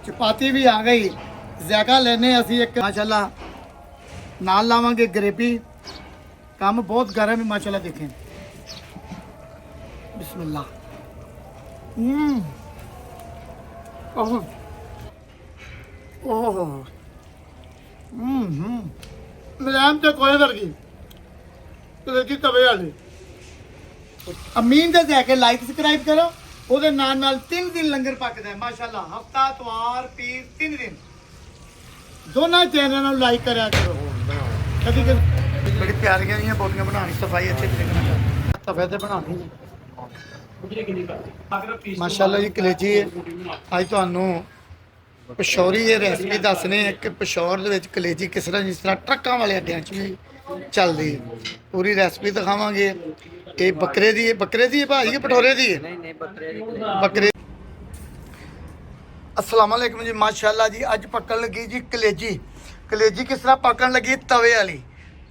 चपाती भी आ गई। ज़ायका लेने असी एक माशाल्लाह नाल लावांगे ग्रेवी। काम बहुत गर्म है माशाल्लाह। देखें बिस्मिल्लाह। ओह ओह मलाम तो कोई वर्गी तो देखी तवे वाली अमीन दे जाके लाइक सब्सक्राइब करो। ਉਹਦੇ ਨਾਲ 3 दिन लंगर पकदा है माशाल्लाह। हफ्ता इतवार पीर 3 दिन दोनों चैनल ਨੂੰ ਲਾਈਕ ਕਰਿਆ ਕਰੋ। ਕਦੀ ਬੜੀ ਪਿਆਰੀਆਂ ਜੀਆਂ ਬੋਟੀਆਂ ਬਣਾਉਣੀ ਸਫਾਈ ਅੱਛੇ ਤਰੀਕੇ ਨਾਲ ਤਵੇ ਤੇ ਬਣਾਉਣੀ ਮਾਸ਼ਾਅੱਲਾ ਜੀ। ਕਲੇਜੀ ਅੱਜ ਤੁਹਾਨੂੰ ਪਸ਼ੌਰੀ ਇਹ ਰੈਸਪੀ ਦੱਸਨੇ ਕਿ ਪਸ਼ੌਰ ਦੇ ਵਿੱਚ ਕਲੇਜੀ ਕਿਸ ਤਰ੍ਹਾਂ ਜਿਸ ਤਰ੍ਹਾਂ ਟਰੱਕਾਂ ਵਾਲੇ ਅੱਡਿਆਂ 'ਚ ਵੀ ਚੱਲਦੀ ਹੈ। ਪੂਰੀ ਰੈਸਪੀ ਦਿਖਾਵਾਂਗੇ। ਇਹ ਬੱਕਰੇ ਦੀ ਹੈ ਭਾਜੀ ਕਿ ਪਠੋਰੇ ਦੀ ਹੈ? ਨਹੀਂ ਬੱਕਰੇ। अस्सलाम वालेकुम जी माशाल्लाह जी। अज पकन लगी जी कलेजी। कलेजी किस तरह पकन लगी तवे वाली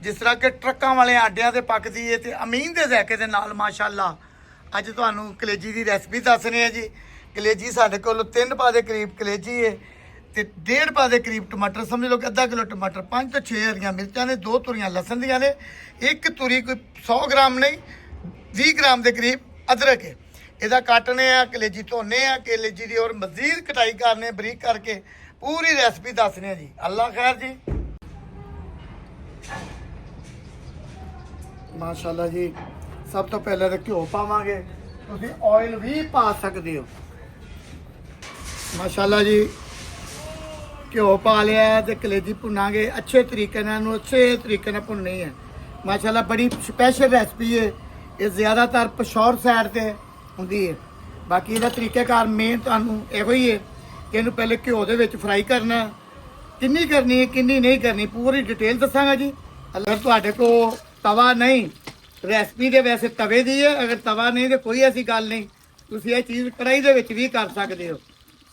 जिस तरह कि ट्रकों वाले आडिया से पकती है। तो अमीन के जैके के नाल माशाल्लाह अज तुहानू कलेजी की रेसिपी दसने है जी। कलेजी साढ़े को 3 पा के करीब कलेजी है तो 1.5 पा के करीब टमाटर समझ लो कि अद्धा किलो टमाटर, 5 तो 6 हरियां मिर्चां ने, 2 तुरियां लसन दियां ने, एक तुरी कोई 100 ग्राम नहीं 20 ग्राम के करीब अदरक है। ਇਹਦਾ ਕੱਟਨੇ ਆ ਕਲੇਜੀ ਧੋਨੇ ਆ ਕਲੇਜੀ ਦੀ ਔਰ ਮਜ਼ੀਦ ਕਟਾਈ ਕਰਨੇ ਬਰੀਕ ਕਰਕੇ ਪੂਰੀ ਰੈਸਪੀ ਦੱਸਨੇ ਆ ਜੀ। ਅੱਲਾ ਖੈਰ ਜੀ। ਮਾਸ਼ਾਅੱਲਾ ਜੀ। ਸਭ ਤੋਂ ਪਹਿਲਾਂ ਤਾਂ ਘਿਓ ਪਾਵਾਂਗੇ। ਤੁਸੀਂ ਆਇਲ ਵੀ ਪਾ ਸਕਦੇ ਹੋ ਮਾਸ਼ਾਅੱਲਾ ਜੀ। ਘਿਓ ਪਾ ਲਿਆ ਤੇ ਕਲੇਜੀ ਭੁੰਨਾਂਗੇ ਅੱਛੇ ਤਰੀਕੇ ਨਾਲ। ਇਹਨੂੰ ਅੱਛੇ ਤਰੀਕੇ ਨਾਲ ਭੁੰਨਣੀ ਹੈ ਮਾਸ਼ਾਅੱਲਾ। ਬੜੀ ਸਪੈਸ਼ਲ ਰੈਸਪੀ ਹੈ ਇਹ। ਜ਼ਿਆਦਾਤਰ ਪਸ਼ੌਰ ਸਾਈਡ ਤੇ ਹੁੰਦੀ ਹੈ। ਬਾਕੀ ਇਹਦਾ ਤਰੀਕਾਕਾਰ ਮੇਨ ਤੁਹਾਨੂੰ ਇਹੋ ਹੀ ਹੈ ਕਿ ਇਹਨੂੰ ਪਹਿਲੇ ਘਿਓ ਦੇ ਵਿੱਚ ਫਰਾਈ ਕਰਨਾ। ਕਿੰਨੀ ਕਰਨੀ ਹੈ ਕਿੰਨੀ ਨਹੀਂ ਕਰਨੀ ਪੂਰੀ ਡਿਟੇਲ ਦੱਸਾਂਗਾ ਜੀ। ਅਗਰ ਤੁਹਾਡੇ ਕੋਲ ਤਵਾ ਨਹੀਂ, ਰੈਸਪੀ ਦੇ ਵੈਸੇ ਤਵੇ ਦੀ ਹੈ, ਅਗਰ ਤਵਾ ਨਹੀਂ ਤਾਂ ਕੋਈ ਐਸੀ ਗੱਲ ਨਹੀਂ, ਤੁਸੀਂ ਇਹ ਚੀਜ਼ ਕੜਾਈ ਦੇ ਵਿੱਚ ਵੀ ਕਰ ਸਕਦੇ ਹੋ।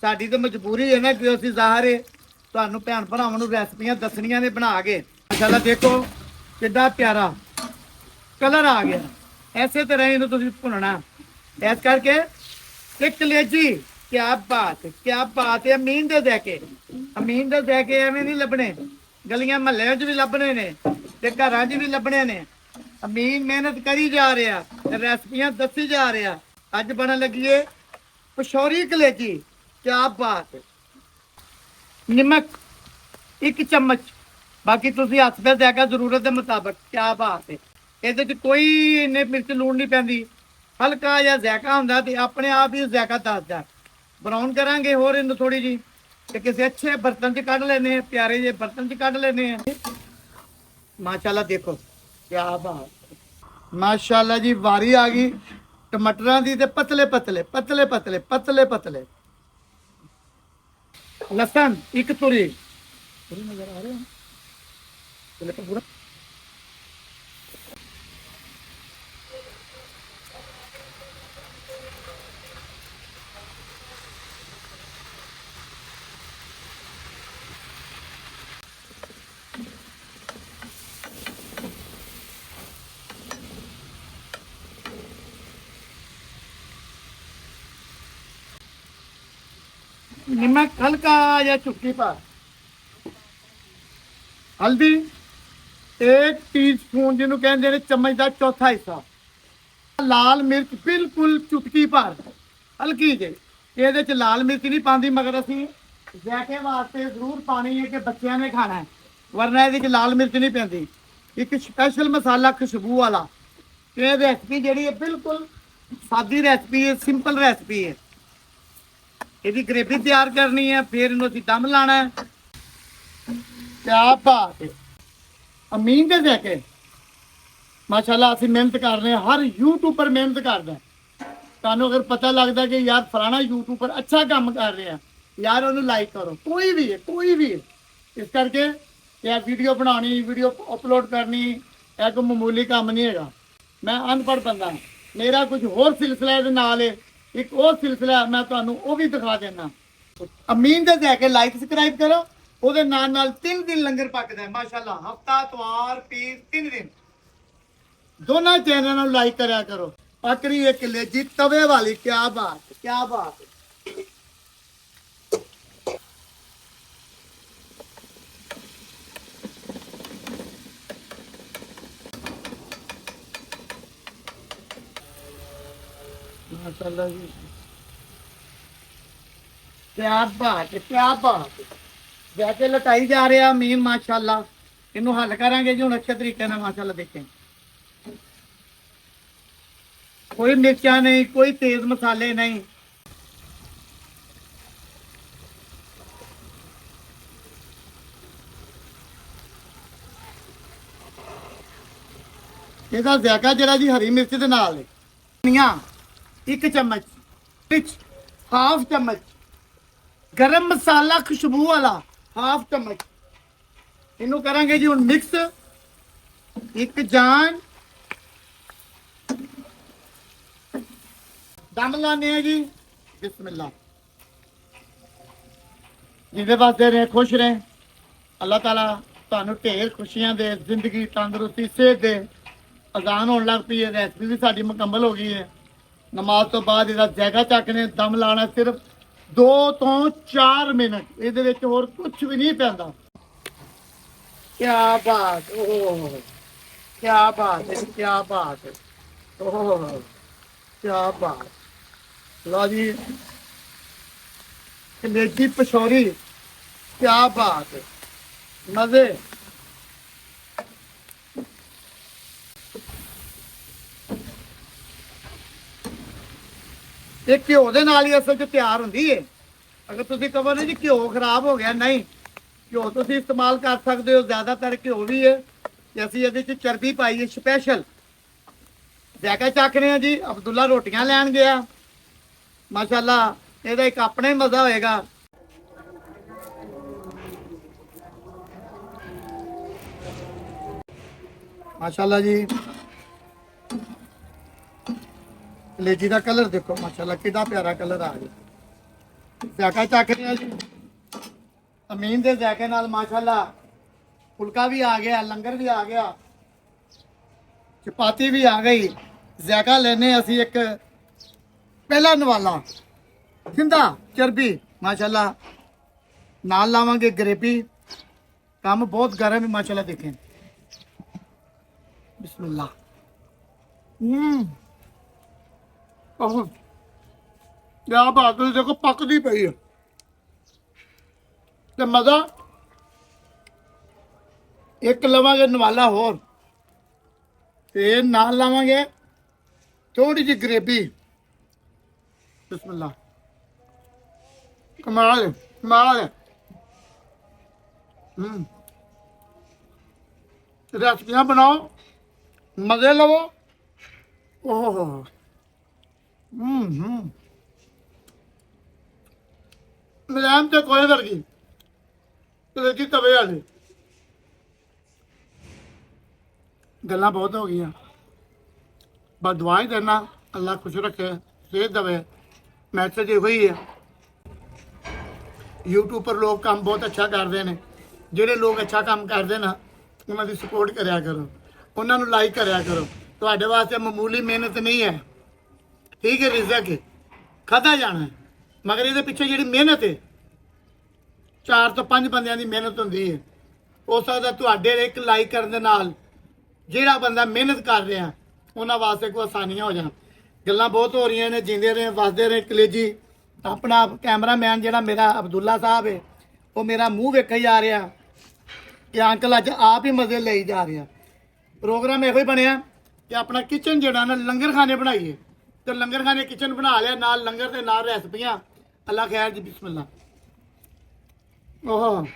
ਸਾਡੀ ਤਾਂ ਮਜਬੂਰੀ ਹੈ ਨਾ ਕਿ ਅਸੀਂ ਜ਼ਾਹਰ ਹੈ ਤੁਹਾਨੂੰ ਭੈਣ ਭਰਾਵਾਂ ਨੂੰ ਰੈਸਪੀਆਂ ਦੱਸਣੀਆਂ ਨੇ ਬਣਾ ਕੇ। ਮਾਸ਼ਾਅੱਲਾ ਦੇਖੋ ਕਿੱਡਾ ਪਿਆਰਾ ਕਲਰ ਆ ਗਿਆ। ਐਸੇ ਤਰ੍ਹਾਂ ਇਹਨੂੰ ਤੁਸੀਂ ਭੁੰਨਣਾ। ਇਸ ਕਰਕੇ ਕਿ ਕਲੇਜੀ ਕਿਆ ਬਾਤ ਹੈ। ਅਮੀਨ ਦੇ ਜ਼ਾਇਕੇ ਐਵੇਂ ਨਹੀਂ ਲੱਭਣੇ, ਗਲੀਆਂ ਮਹੱਲਿਆਂ 'ਚ ਵੀ ਲੱਭਣੇ ਨੇ ਤੇ ਘਰਾਂ 'ਚ ਵੀ ਲੱਭਣੇ ਨੇ। ਅਮੀਨ ਮਿਹਨਤ ਕਰੀ ਜਾ ਰਿਹਾ, ਰੈਸਪੀਆਂ ਦੱਸੀ ਜਾ ਰਿਹਾ। ਅੱਜ ਬਣਨ ਲੱਗੀ ਏ ਪਸ਼ੌਰੀ ਕਲੇਜੀ। ਕਿਆ ਬਾਤ ਹੈ। ਨਮਕ 1 ਚਮਚ, ਬਾਕੀ ਤੁਸੀਂ ਹੱਥ ਦਾ ਜ਼ਾਇਕਾ ਜ਼ਰੂਰਤ ਦੇ ਮੁਤਾਬਕ। ਕਿਆ ਬਾਤ ਹੈ। ਇਹਦੇ 'ਚ ਕੋਈ ਇੰਨੇ ਮਿਰਚ ਲੂਣ ਨਹੀਂ ਪੈਂਦੀ। ਹਲਕਾ ਜਿਹਾ ਜ਼ਾਇਕਾ ਹੁੰਦਾ ਤੇ ਆਪਣੇ ਆਪ ਹੀ ਜ਼ਾਇਕਾ ਦੱਸਦਾ। ਬਰਾਊਨ ਕਰਾਂਗੇ ਹੋਰ ਇਹਨੂੰ ਥੋੜੀ ਜੀ ਤੇ ਕਿਸੇ ਅੱਛੇ ਬਰਤਨ 'ਚ ਕੱਢ ਲੈਨੇ ਆ, ਪਿਆਰੇ ਜਿਹੇ ਬਰਤਨ 'ਚ ਕੱਢ ਲੈਨੇ ਆ। ਮਾਸ਼ਾਅੱਲਾ ਦੇਖੋ ਕਿਆ ਬਾਤ। ਮਾਸ਼ਾਅੱਲਾ ਜੀ ਵਾਰੀ ਆ ਗਈ ਟਮਾਟਰਾਂ ਦੀ ਤੇ ਪਤਲੇ ਪਤਲੇ ਲਸਣ 1 ਤੁਰੀ ਨਜ਼ਰ ਆ ਰਿਹਾ ਪੂਰਾ। नमक हल्का या चुटकी पर, हल्दी 1 टीस्पून जिन्हों कहते हैं चम्मच का चौथा हिस्सा, लाल मिर्च बिल्कुल चुटकी पर हल्की जी। ये लाल मिर्च नहीं पाती मगर असी ज़ायके वास्ते जरूर पानी है कि बच्चों ने खाना है, वरना ये लाल मिर्च नहीं पैंती। एक स्पैशल मसाला खुशबू वाला। ये रेसिपी जी बिल्कुल सादी रेसिपी है, सिंपल रेसिपी है। ਇਹਦੀ ਗ੍ਰੇਵੀ ਤਿਆਰ ਕਰਨੀ ਹੈ, ਫਿਰ ਇਹਨੂੰ ਅਸੀਂ ਦਮ ਲਾਣਾ ਹੈ। ਕਿਆ ਬਾਤ ਹੈ। ਅਮੀਨ ਦੇ ਜ਼ਾਇਕੇ ਮਾਸ਼ਾਅੱਲਾ ਅਸੀਂ ਮਿਹਨਤ ਕਰ ਰਹੇ ਹਾਂ। ਹਰ ਯੂਟਿਊਬਰ ਮਿਹਨਤ ਕਰਦਾ। ਤੁਹਾਨੂੰ ਅਗਰ ਪਤਾ ਲੱਗਦਾ ਕਿ ਯਾਰ ਫਲਾਣਾ ਯੂਟਿਊਬਰ ਅੱਛਾ ਕੰਮ ਕਰ ਰਿਹਾ ਯਾਰ ਉਹਨੂੰ ਲਾਈਕ ਕਰੋ। ਕੋਈ ਵੀ ਹੈ ਇਸ ਕਰਕੇ ਇਹ ਵੀਡੀਓ ਬਣਾਉਣੀ, ਵੀਡੀਓ ਅਪਲੋਡ ਕਰਨੀ ਇਹ ਕੋਈ ਮਾਮੂਲੀ ਕੰਮ ਨਹੀਂ ਹੈਗਾ। ਮੈਂ ਅਨਪੜ੍ਹ ਬੰਦਾ, ਮੇਰਾ ਕੁਝ ਹੋਰ ਸਿਲਸਿਲਾ ਦੇ ਨਾਲ ਹੈ। एक और सिलसिला मैं तुहानू वो भी दिखा देना। अमीन दे जाके लाइक सब्सक्राइब करो। ਉਹਦੇ ਨਾਲ 3 दिन लंगर पकदा है माशाल्लाह। हफ्ता इतवार पीर 3 दिन दोनों चैनल ਨੂੰ लाइक करा करो। पकड़ी एक कलेजी तवे वाली। क्या बात है। ਮਾਸ਼ਾਅੱਲਾ ਜੀ, ਕਿਆ ਬਾਤ ਹੈ, ਕਿਆ ਬਾਤ ਹੈ। ਵੈਸੇ ਲਟਾਈ ਜਾ ਰਿਹਾ ਮੀਨ ਮਾਸ਼ਾਅੱਲਾ। ਇਹਨੂੰ ਹੱਲ ਕਰਾਂਗੇ ਜੀ ਹੁਣ ਅੱਛੇ ਤਰੀਕੇ ਨਾਲ ਮਾਸ਼ਾਅੱਲਾ। ਦੇਖੇं ਕੋਈ ਮਿਰਚਾਂ ਨਹੀਂ, ਕੋਈ ਤੇਜ਼ ਮਸਾਲੇ ਨਹੀਂ। ਇਹਦਾ ਜ਼ਾਇਕਾ ਜਿਹੜਾ ਜੀ ਹਰੀ ਮਿਰਚ ਦੇ ਨਾਲ ਹੈ। ਧਨੀਆ 1 ਚਮਚ, ਵਿੱਚ ਹਾਫ ਚਮਚ, ਗਰਮ ਮਸਾਲਾ ਖੁਸ਼ਬੂ ਵਾਲਾ ਹਾਫ ਚਮਚ। ਇਹਨੂੰ ਕਰਾਂਗੇ ਜੀ ਹੁਣ ਮਿਕਸ। ਇੱਕ ਜਾਨ ਦਮ ਲਾਣੇ ਆ ਜੀ। ਬਿਸਮਿल्लाह। ਜਿਹਦੇ ਵਾਸਤੇ ਰਹੇ ਖੁਸ਼ ਰਹੇ, ਅੱਲਾਹ ਤਾਲਾ ਤੁਹਾਨੂੰ ਢੇਰ ਖੁਸ਼ੀਆਂ ਦੇ, ਜ਼ਿੰਦਗੀ ਤੰਦਰੁਸਤੀ ਸਿਹਤ ਦੇ। ਅਜ਼ਾਨ ਹੋਣ ਲੱਗ ਪਈ ਹੈ, ਰੈਸਪੀ ਵੀ ਸਾਡੀ ਮੁਕੰਮਲ ਹੋ ਗਈ ਹੈ। ਨਮਾਜ਼ ਤੋਂ ਬਾਅਦ ਇਹਦਾ ਜ਼ਾਇਕਾ ਚੱਕਨੇ, ਦਮ ਲਾਣਾ ਸਿਰਫ 2 ਤੋਂ 4 ਮਿੰਟ। ਇਹਦੇ ਵਿੱਚ ਹੋਰ ਕੁਝ ਵੀ ਨਹੀਂ ਪੈਂਦਾ। क्या बात, ओह क्या बात है, क्या बात है, ओह क्या बात। लो जी कलेजी पशौरी, क्या बात है, मजे। ਇਹ ਘਿਓ ਦੇ ਨਾਲ ਹੀ ਅਸਲ 'ਚ ਤਿਆਰ ਹੁੰਦੀ ਹੈ। ਅਗਰ ਤੁਸੀਂ ਕਹੋ ਨਾ ਜੀ ਘਿਓ ਖਰਾਬ ਹੋ ਗਿਆ, ਨਹੀਂ, ਘਿਓ ਤੁਸੀਂ ਇਸਤੇਮਾਲ ਕਰ ਸਕਦੇ ਹੋ। ਜ਼ਿਆਦਾਤਰ ਘਿਓ ਵੀ ਹੈ ਤੇ ਅਸੀਂ ਇਹਦੇ 'ਚ ਚਰਬੀ ਪਾਈ ਹੈ ਸਪੈਸ਼ਲ। ਜ਼ਾਇਕਾ ਚੱਕ ਰਹੇ ਹਾਂ ਜੀ। ਅਬਦੁੱਲਾ ਰੋਟੀਆਂ ਲੈਣ ਗਿਆ ਮਾਸ਼ਾਅੱਲਾ। ਇਹਦਾ ਇੱਕ ਆਪਣਾ ਹੀ ਮਜ਼ਾ ਹੋਏਗਾ। ਮਾਸ਼ਾਅੱਲਾ ਜੀ, ਕਲੇਜੀ ਦਾ ਕਲਰ ਦੇਖੋ ਮਾਸ਼ਾਅੱਲਾ, ਕਿੰਨਾ ਪਿਆਰਾ ਕਲਰ ਆ ਗਿਆ। ਜ਼ਾਇਕਾ ਚੱਕ ਰਹੇ ਹਾਂ ਜੀ। ਅਮੀਨ ਦੇ ਜ਼ਾਇਕੇ ਨਾਲ ਮਾਸ਼ਾਅੱਲਾ ਫੁਲਕਾ ਵੀ ਆ ਗਿਆ, ਲੰਗਰ ਵੀ ਆ ਗਿਆ, ਚਪਾਤੀ ਵੀ ਆ ਗਈ। ਜ਼ਾਇਕਾ ਲੈਨੇ ਅਸੀਂ ਇੱਕ ਪਹਿਲਾ ਨਵਾਲਾ ਜਿੰਦਾ ਚਰਬੀ ਮਾਸ਼ਾਅੱਲਾ ਨਾਲ ਲਾਵਾਂਗੇ। ਗਰੇਵੀ ਕੰਮ ਬਹੁਤ ਗਰਮ ਹੈ ਮਾਸ਼ਾਅੱਲਾ। देखें बिस्मिल्लाह। ओह क्या बात है, देखो पकदी पई है ਤੇ ਮਜ਼ਾ। ਇੱਕ ਲਵਾਂਗੇ ਨਵਾਲਾ ਹੋਰ ਤੇ ਨਾਲ ਲਾਵਾਂਗੇ ਥੋੜੀ ਜਿਹੀ ਗਰੇਵੀ। ਬਿਸਮਿल्लाह। ਕਮਾਲ ਕਮਾਲ। ਰੈਸਪੀਆਂ ਬਣਾਓ, ਮਜ਼ੇ ਲਵੋ। ਓਹ ਮਲਾਮ ਤੇ ਕੋਈ ਵਰਗੀ ਕਲੇਜੀ ਤਵੇ ਵਾਲੀ। ਗੱਲਾਂ ਬਹੁਤ ਹੋ ਗਈਆਂ, ਬਸ ਦੁਆ ਹੀ ਦੇਣਾ ਅੱਲਾਹ ਖੁਸ਼ ਰੱਖੇ, ਸਿਹਤ ਦੇਵੇ। ਮੈਸੇਜ ਇਹੋ ਹੀ ਹੈ। YouTube ਪਰ ਲੋਕ ਕੰਮ ਬਹੁਤ ਅੱਛਾ ਕਰਦੇ ਨੇ। ਜਿਹੜੇ ਲੋਕ ਅੱਛਾ ਕੰਮ ਕਰਦੇ ਨਾ, ਉਹਨਾਂ ਦੀ ਸਪੋਰਟ ਕਰਿਆ ਕਰੋ, ਉਹਨਾਂ ਨੂੰ ਲਾਈਕ ਕਰਿਆ ਕਰੋ। ਤੁਹਾਡੇ ਵਾਸਤੇ ਮਾਮੂਲੀ ਮਿਹਨਤ ਨਹੀਂ ਹੈ, ਠੀਕ ਹੈ, ਰਿਜ਼ਕ ਹੈ, ਖਾਧਾ ਜਾਣਾ ਹੈ। ਮਗਰ ਇਹਦੇ ਪਿੱਛੇ ਜਿਹੜੀ ਮਿਹਨਤ ਹੈ 4 ਤੋਂ 5 ਬੰਦਿਆਂ ਦੀ ਮਿਹਨਤ ਹੁੰਦੀ ਹੈ। ਹੋ ਸਕਦਾ ਤੁਹਾਡੇ ਇੱਕ ਲਾਈਕ ਕਰਨ ਦੇ ਨਾਲ ਜਿਹੜਾ ਬੰਦਾ ਮਿਹਨਤ ਕਰ ਰਿਹਾ ਉਹਨਾਂ ਵਾਸਤੇ ਕੋਈ ਆਸਾਨੀਆਂ ਹੋ ਜਾਣ। ਗੱਲਾਂ ਬਹੁਤ ਹੋ ਰਹੀਆਂ ਨੇ, ਜਿੰਦੇ ਰਹੇ ਵਸਦੇ ਰਹੇ ਕਲੇਜੀ। ਆਪਣਾ ਕੈਮਰਾਮੈਨ ਜਿਹੜਾ ਮੇਰਾ ਅਬਦੁੱਲਾ ਸਾਹਿਬ ਹੈ, ਉਹ ਮੇਰਾ ਮੂੰਹ ਵੇਖੀ ਜਾ ਰਿਹਾ ਕਿ ਅੰਕਲ ਅੱਜ ਆਪ ਹੀ ਮਜ਼ੇ ਲਈ ਜਾ ਰਿਹਾ। ਪ੍ਰੋਗਰਾਮ ਇਹੋ ਹੀ ਬਣਿਆ ਕਿ ਆਪਣਾ ਕਿਚਨ ਜਿਹੜਾ ਨਾ ਲੰਗਰ ਖਾਨੇ ਬਣਾਈਏ। ਤੇ ਲੰਗਰ ਖਾਨੇ ਕਿਚਨ ਬਣਾ ਲਿਆ, ਨਾਲ ਲੰਗਰ ਦੇ ਨਾਲ ਰੈਸਪੀਆਂ। ਅੱਲਾ ਖੈਰ ਜੀ, ਬਿਸਮਿल्लाह। ओह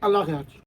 अल्लाह खैर।